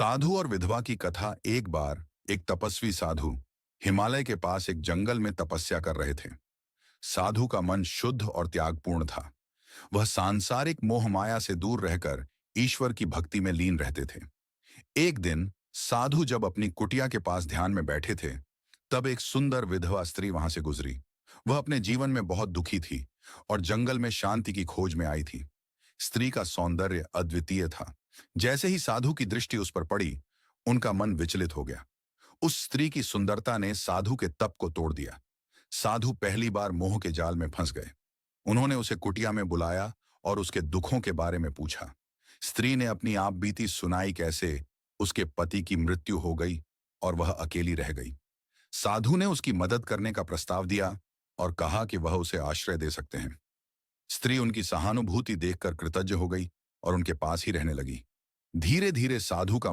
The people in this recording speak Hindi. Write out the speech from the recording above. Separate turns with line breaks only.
साधु और विधवा की कथा। एक बार एक तपस्वी साधु हिमालय के पास एक जंगल में तपस्या कर रहे थे। साधु का मन शुद्ध और त्यागपूर्ण था। वह सांसारिक मोह माया से दूर रहकर ईश्वर की भक्ति में लीन रहते थे। एक दिन साधु जब अपनी कुटिया के पास ध्यान में बैठे थे, तब एक सुंदर विधवा स्त्री वहां से गुजरी। वह अपने जीवन में बहुत दुखी थी और जंगल में शांति की खोज में आई थी। स्त्री का सौंदर्य अद्वितीय था। जैसे ही साधु की दृष्टि उस पर पड़ी, उनका मन विचलित हो गया। उस स्त्री की सुंदरता ने साधु के तप को तोड़ दिया। साधु पहली बार मोह के जाल में फंस गए। उन्होंने उसे कुटिया में बुलाया और उसके दुखों के बारे में पूछा। स्त्री ने अपनी आप बीती सुनाई, कैसे उसके पति की मृत्यु हो गई और वह अकेली रह गई। साधु ने उसकी मदद करने का प्रस्ताव दिया और कहा कि वह उसे आश्रय दे सकते हैं। स्त्री उनकी सहानुभूति देखकर कृतज्ञ हो गई और उनके पास ही रहने लगी। धीरे धीरे साधु का